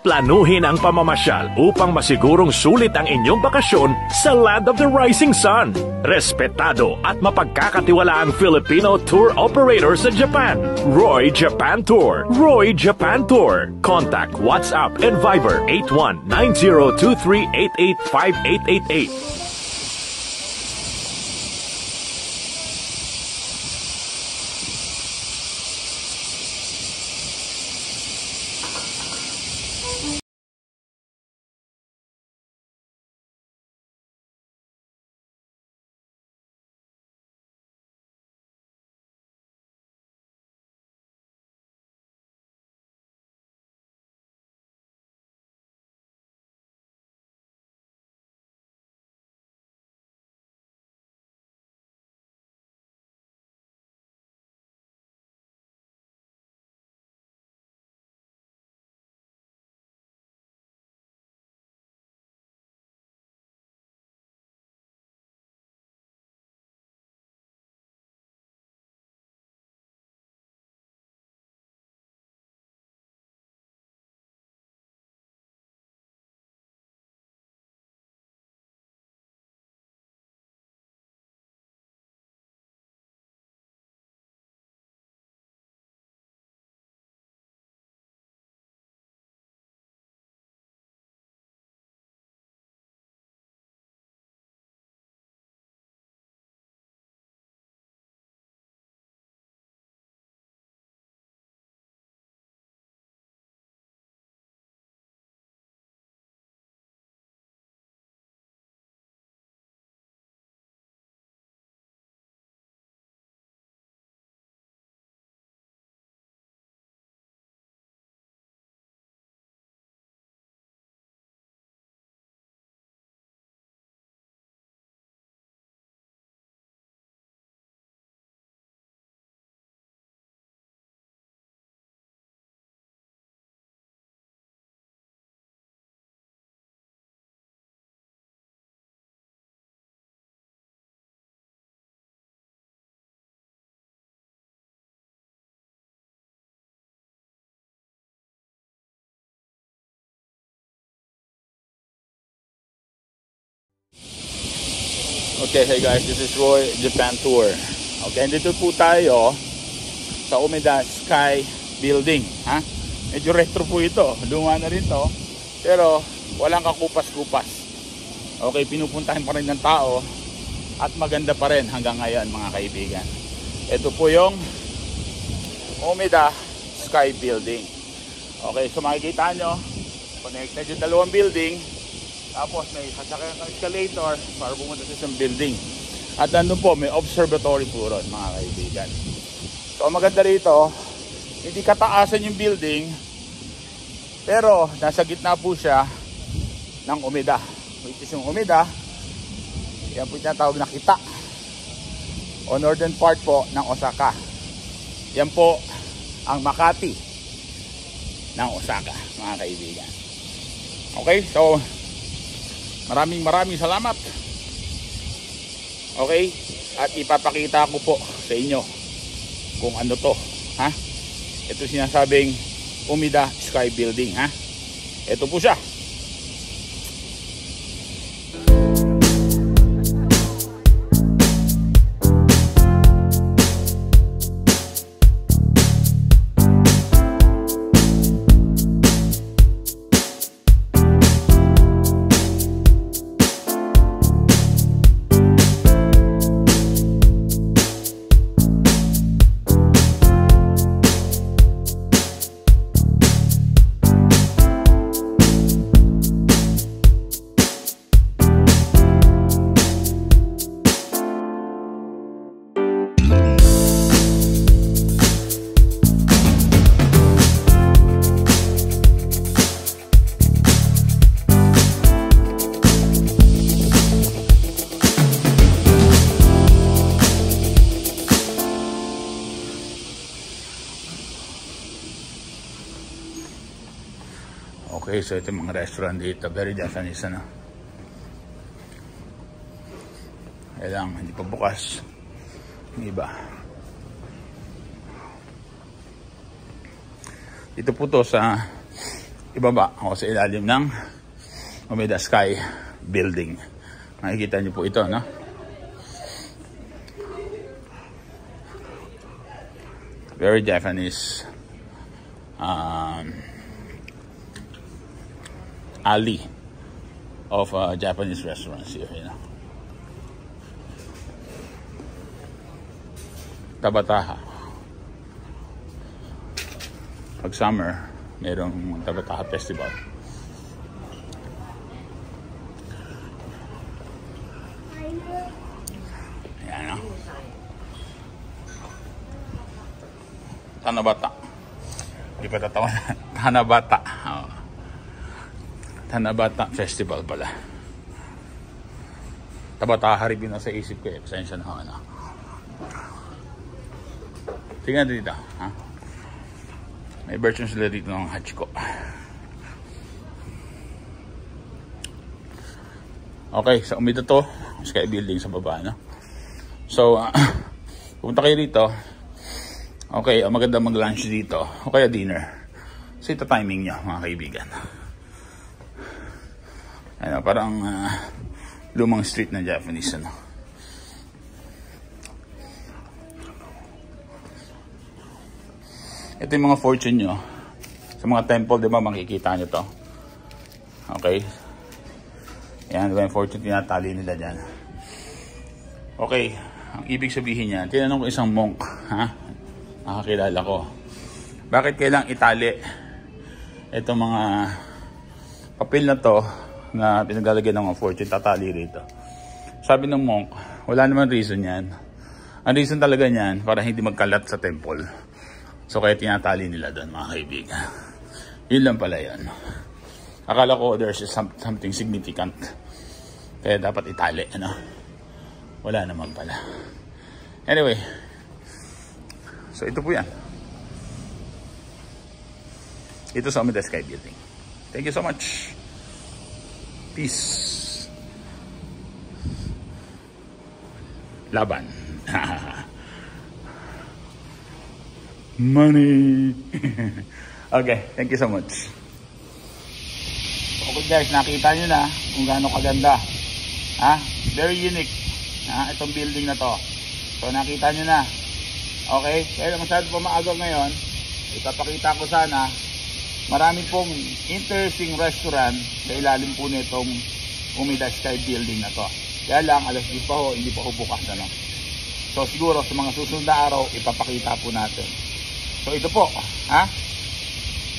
Planuhin ang pamamasyal upang masigurong sulit ang inyong bakasyon sa Land of the Rising Sun. Respetado at mapagkakatiwalaang Filipino tour operator sa Japan. Roy Japan Tour. Roy Japan Tour. Contact WhatsApp and Viber 819023885888. Okay, hey guys, this is Roy Japan Tour. Okay, dito po tayo sa Umeda Sky Building, ha? Medyo retro po ito, luma na rin to, pero walang kakupas-kupas. Okay, pinupuntahan pa rin ng tao at maganda pa rin hanggang ngayon, mga kaibigan. Ito po yung Umeda Sky Building. Okay, so makikita nyo, connected yung dalawang building. Tapos may sasakyan ng escalator para pumunta sa isang building. At nandun po, may observatory po ron, mga kaibigan. So maganda rito, hindi kataasan yung building, pero nasa gitna po siya ng Umeda. Which is yung Umeda, yan po yung tinatawag na Kita, o northern part po ng Osaka. Yan po ang Makati ng Osaka, mga kaibigan. Okay, so maraming salamat. Okay? At ipapakita ko po sa inyo kung ano to, ha? Ito sinasabing Umeda Sky Building, ha? Ito po siya. Okay, so ito yung mga restaurant dito. Very Japanese, ano? Kaya lang, hindi pa bukas. Yung iba. Dito po to sa ibaba ako sa ilalim ng Umeda Sky Building. Makikita niyo po ito, no? Very Japanese alley of Japanese restaurants here, you know. Tabataha. Pag summer, mayroong Tabataha Festival. Ayan, no? Tanabata. Hindi pa tatawa na. Tanabata. Oh. Tanabata Festival pala. Tabataha Haribin na sa isip ko eh. Pasensya na ako, ano. Tingnan dito, ha? May version sila dito ng Hachiko. Okay, sa Umeda to, Sky Building sa baba, no? So, pupunta kayo dito. Okay, maganda mag-lunch dito. O kaya dinner. So, ito timing nyo, mga kaibigan. Ano, parang lumang street na Japanese, ano? Ito yung mga fortune nyo. Sa mga temple, di ba, makikita nyo to. Okay. Yan, diba yung fortune, tinatali nila dyan. Okay. Ang ibig sabihin niya, tinanong ko isang monk, ha? Nakakilala ko. Bakit kailang itali itong mga papel na to na pinaglalagyan ng mga fortune, tatali rito? Sabi ng monk, wala naman reason yan. Ang reason talaga niyan, para hindi magkalat sa temple. So kaya tinatali nila doon, mga kaibigan. Yun lang pala yun. Akala ko there's something significant. Kaya dapat itali, ano? Wala naman pala. Anyway. So ito po yan. Ito sa Umeda Sky Building. Thank you so much. Peace. Laban. Money. Okay, thank you so much. Okay guys, nakita nyo na kung gaano kaganda. Ha? Very unique. Ha? Itong building na to. So nakita nyo na. Okay, kaya masyado pa maaga ngayon, ipapakita ko sana. Marami pong interesting restaurant sa ilalim po nitong Umeda Sky Building na to. Kaya lang, alas 10 pa ho, hindi pa ho bukas, ano? So siguro sa mga susunod na araw, ipapakita po natin. So ito po, ha?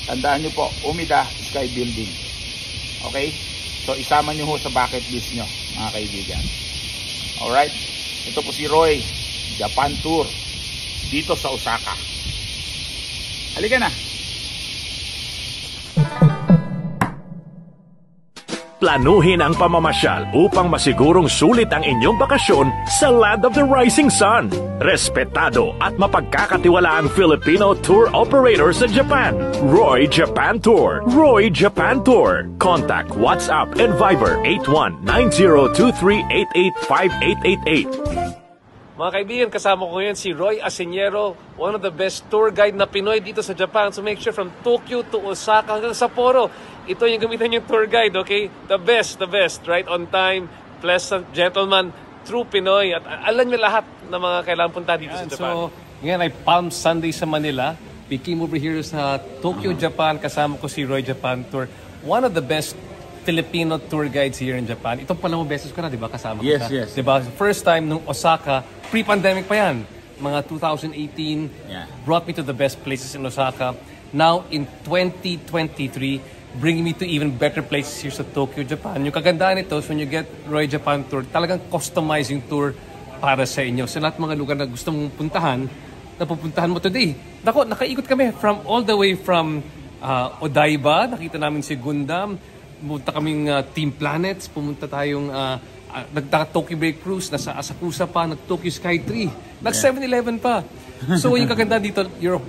Tandaan nyo po, Umeda Sky Building. Okay? So isama nyo ho sa bucket list nyo, mga kaibigan. Alright? Ito po si Roy, Japan Tour, dito sa Osaka. Halika na! Planuhin ang pamamasyal upang masigurong sulit ang inyong bakasyon sa Land of the Rising Sun. Respetado at mapagkakatiwalaang Filipino tour operator sa Japan. Roy Japan Tour. Roy Japan Tour. Contact WhatsApp and Viber 819023885888. Mga kaibigan, kasama ko ngayon si Roy Aseñero, one of the best tour guide na Pinoy dito sa Japan. So make sure from Tokyo to Osaka hanggang Sapporo, ito yung gamitan yung tour guide, okay? The best, right? On time, pleasant, gentleman, true Pinoy. At alam niyo lahat ng mga kailangan punta dito sa Japan. So, ngayon ay Palm Sunday sa Manila. We came over here sa Tokyo, Japan. Kasama ko si Roy Japan Tour. One of the best Filipino tour guides here in Japan. Itong pangalawang beses ko na, di ba? Kasama ko Yes, sa, yes. Di ba? First time nung Osaka, pre-pandemic pa yan. Mga 2018, Yeah. brought me to the best places in Osaka. Now, in 2023, bringing me to even better places here sa Tokyo, Japan. Yung kagandahan nito, so when you get Roy Japan Tour, talagang customizing tour para sa inyo. Sa lahat mga lugar na gusto mong puntahan, napupuntahan mo today. Nakaikot kami from all the way from Odaiba, nakita namin si Gundam, pumunta kaming Team Planets, pumunta tayong nagta-Tokyo Bay Cruise, nasa Asakusa pa, nag-Tokyo Sky 3, nag-7-Eleven pa. So yung kagandahan dito, you're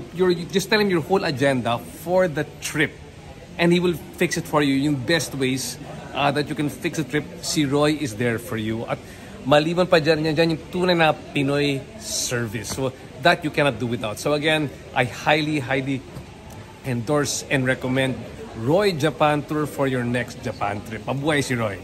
just telling your whole agenda for the trip. And he will fix it for you. Yung best ways that you can fix a trip, si Roy is there for you. At maliban pa dyan yung tunay na Pinoy service. So that you cannot do without. So again, I highly endorse and recommend Roy Japan Tour for your next Japan trip. Mabuhay si Roy.